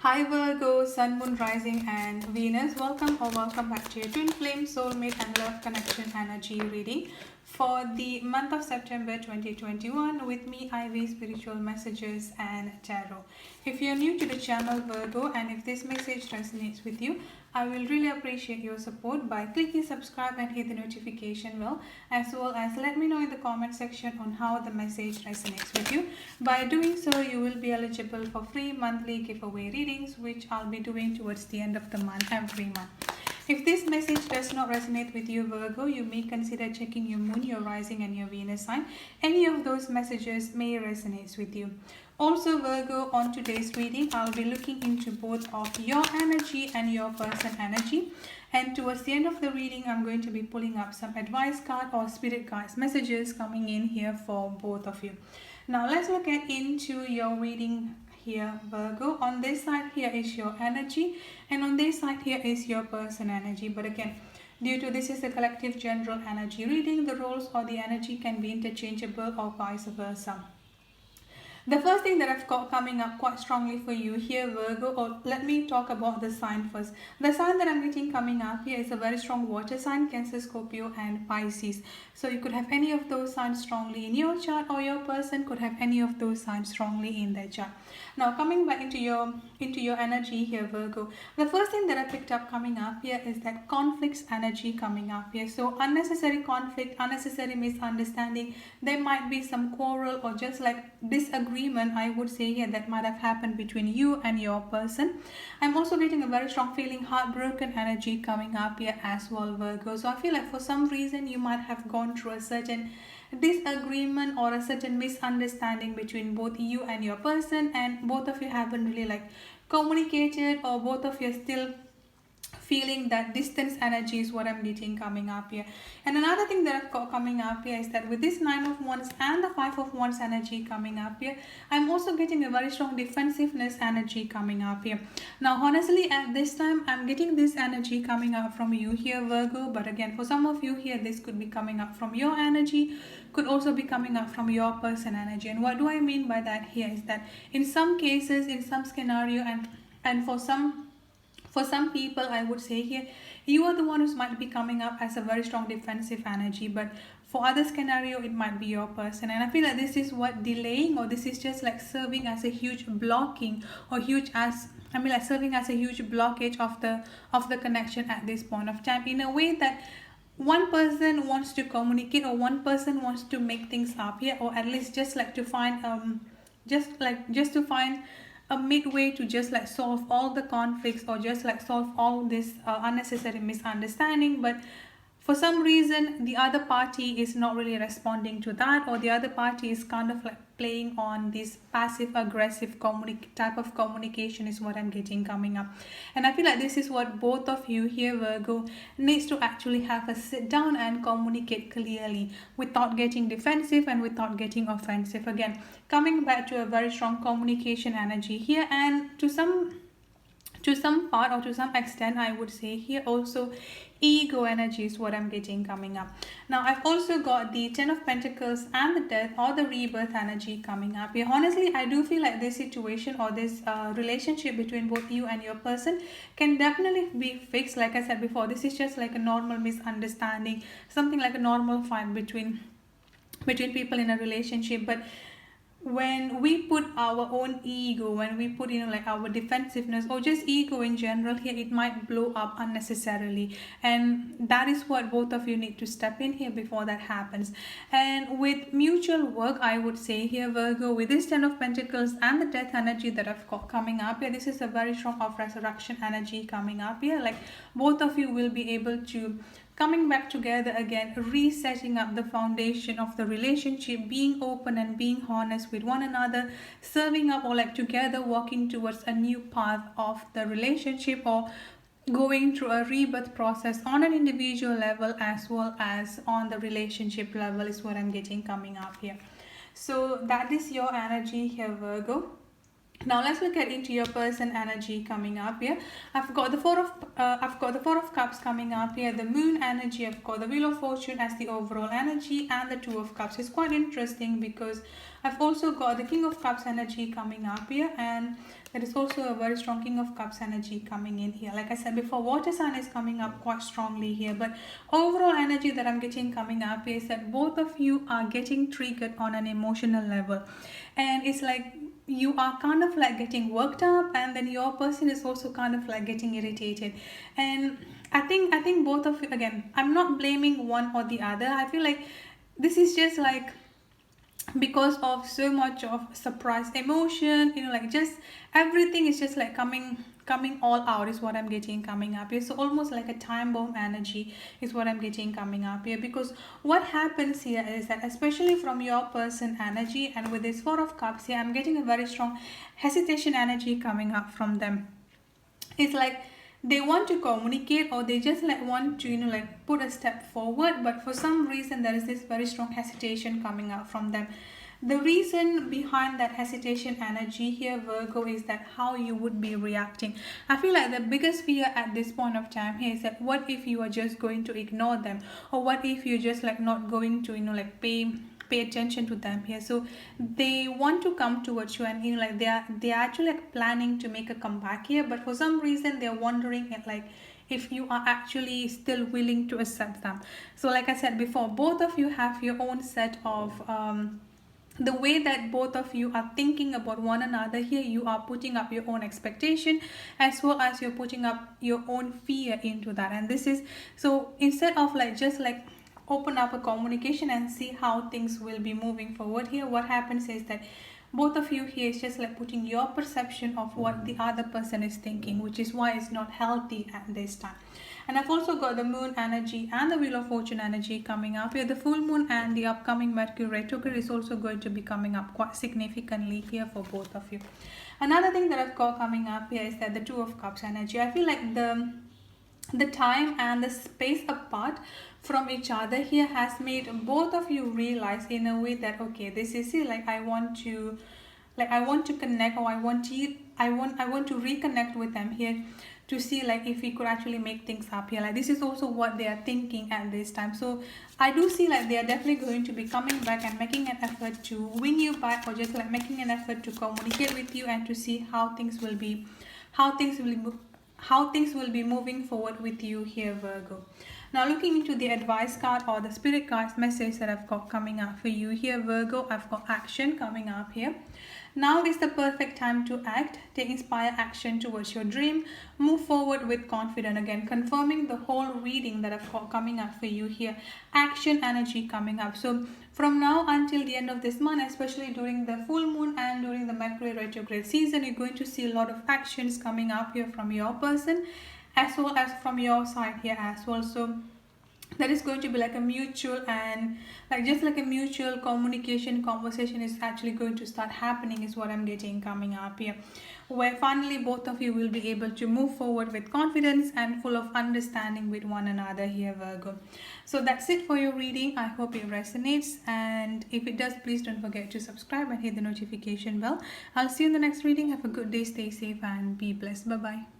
Hi Virgo, Sun, Moon, Rising, and Venus. Welcome or welcome back to your Twin Flame, Soulmate, and Love Connection Energy reading for the month of September 2021 with me, Ivy, Spiritual Messages, and Tarot. If you're new to the channel, Virgo, and if this message resonates with you, I will really appreciate your support by clicking subscribe and hit the notification bell, as well as let me know in the comment section on how the message resonates with you. By doing so, you will be eligible for free monthly giveaway readings, which I'll be doing towards the end of the month every month. If this message does not resonate with you, Virgo, you may consider checking your moon, your rising, and your Venus sign. Any of those messages may resonate with you. Also, Virgo, on today's reading, I'll be looking into both of your energy and your person energy. And towards the end of the reading, I'm going to be pulling up some advice card or spirit guides messages coming in here for both of you. Now, let's look into your reading here, Virgo. On this side here is your energy, and on this side here is your person energy. But again, due to this is the collective general energy reading, the roles or the energy can be interchangeable or vice versa. The first thing that I've got coming up quite strongly for you here, Virgo, or let me talk about the sign first. The sign that I'm getting coming up here is a very strong water sign, Cancer, Scorpio, and Pisces. So you could have any of those signs strongly in your chart, or your person could have any of those signs strongly in their chart. Now, coming back into your energy here, Virgo, the first thing that I picked up coming up here is that conflicts energy coming up here. So unnecessary conflict, unnecessary misunderstanding, there might be some quarrel or just like disagreement, I would say here, that might have happened between you and your person. I'm also getting a very strong feeling heartbroken energy coming up here as well, Virgo. So I feel like for some reason you might have gone through a certain disagreement or a certain misunderstanding between both you and your person, and both of you haven't really like communicated, or both of you are still feeling that distance energy is what I'm getting coming up here. And another thing that I've got coming up here is that with this 9 of Wands and the 5 of Wands energy coming up here, I'm also getting a very strong defensiveness energy coming up here. Now, honestly, at this time, I'm getting this energy coming up from you here, Virgo. But again, for some of you here, this could be coming up from your energy, could also be coming up from your person energy. And what do I mean by that here is that in some cases, in some scenario, and for some people, I would say here, you are the one who might be coming up as a very strong defensive energy, but for other scenario, it might be your person. And I feel like this is what delaying, or this is just like serving as a huge blocking, or serving as a huge blockage of the connection at this point of time, in a way that one person wants to communicate, or one person wants to make things up here, or at least just like to find just to find a midway to just like solve all the conflicts, or just like solve all this unnecessary misunderstanding. But for some reason the other party is not really responding to that, or the other party is kind of like playing on this passive aggressive type of communication is what I'm getting coming up. And I feel like this is what both of you here, Virgo, needs to actually have a sit down and communicate clearly without getting defensive and without getting offensive. Again, coming back to a very strong communication energy here, and to some part or to some extent, I would say here also ego energy is what I'm getting coming up. Now, I've also got the 10 of Pentacles and the Death or the rebirth energy coming up here. Honestly, I do feel like this situation or this relationship between both you and your person can definitely be fixed. Like I said before, this is just like a normal misunderstanding, something like a normal fight between people in a relationship. But when we put our own ego, when we put like our defensiveness, or just ego in general here, it might blow up unnecessarily. And that is what both of you need to step in here before that happens. And with mutual work, I would say here, Virgo, with this 10 of Pentacles and the Death energy that I've got coming up here, this is a very strong of resurrection energy coming up here. Like both of you will be able to coming back together again, resetting up the foundation of the relationship, being open and being honest with one another, serving up, or like together walking towards a new path of the relationship, or going through a rebirth process on an individual level as well as on the relationship level is what I'm getting coming up here. So that is your energy here, Virgo. Now let's look at into your person energy coming up here. I've got the Four of Cups coming up here, the Moon energy. I've got the Wheel of Fortune as the overall energy, and the Two of Cups. It's quite interesting because I've also got the King of Cups energy coming up here, and there is also a very strong King of Cups energy coming in here. Like I said before, water sign is coming up quite strongly here, but overall energy that I'm getting coming up is that both of you are getting triggered on an emotional level, and it's like you are kind of like getting worked up, and then your person is also kind of like getting irritated. And I think both of you, again, I'm not blaming one or the other. I feel like this is just like because of so much of surprise emotion, like just everything is just like coming all out is what I'm getting coming up here. So almost like a time bomb energy is what I'm getting coming up here, because what happens here is that especially from your person energy and with this Four of Cups here, I'm getting a very strong hesitation energy coming up from them. It's like they want to communicate, or they just like want to like put a step forward, but for some reason there is this very strong hesitation coming out from them. The reason behind that hesitation energy here, Virgo, is that how you would be reacting. I feel like the biggest fear at this point of time here is that what if you are just going to ignore them, or what if you're just like not going to like pay attention to them here. So they want to come towards you, and like they're actually like planning to make a comeback here, but for some reason they're wondering like if you are actually still willing to accept them. So like I said before, both of you have your own set of the way that both of you are thinking about one another here. You are putting up your own expectation, as well as you're putting up your own fear into that. And this is so, instead of like just like open up a communication and see how things will be moving forward here, what happens is that both of you here is just like putting your perception of what the other person is thinking, which is why it's not healthy at this time. And I've also got the Moon energy and the Wheel of Fortune energy coming up here. The full moon and the upcoming Mercury retrograde is also going to be coming up quite significantly here for both of you. Another thing that I've got coming up here is that the Two of Cups energy. I feel like the time and the space apart from each other here has made both of you realize in a way that, okay, this is it, like I want to connect, or I want to reconnect with them here, to see like if we could actually make things up here. Like this is also what they are thinking at this time. So I do see like they are definitely going to be coming back and making an effort to win you back, or just like making an effort to communicate with you and to see how things will be moving forward with you here, Virgo. Now looking into the advice card or the spirit cards message that I've got coming up for you here, Virgo, I've got action coming up here. Now is the perfect time to act. Take inspire action towards your dream. Move forward with confidence. Again, confirming the whole reading that I've got coming up for you here. Action energy coming up. So from now until the end of this month, especially during the full moon and during the Mercury retrograde season, you're going to see a lot of actions coming up here from your person, as well as from your side here as well. So that is going to be like a mutual, and like just like a mutual communication conversation is actually going to start happening, is what I'm getting coming up here, where finally both of you will be able to move forward with confidence and full of understanding with one another here, Virgo. So that's it for your reading. I hope it resonates, and if it does, please don't forget to subscribe and hit the notification bell. I'll see you in the next reading. Have a good day, stay safe, and be blessed. Bye bye.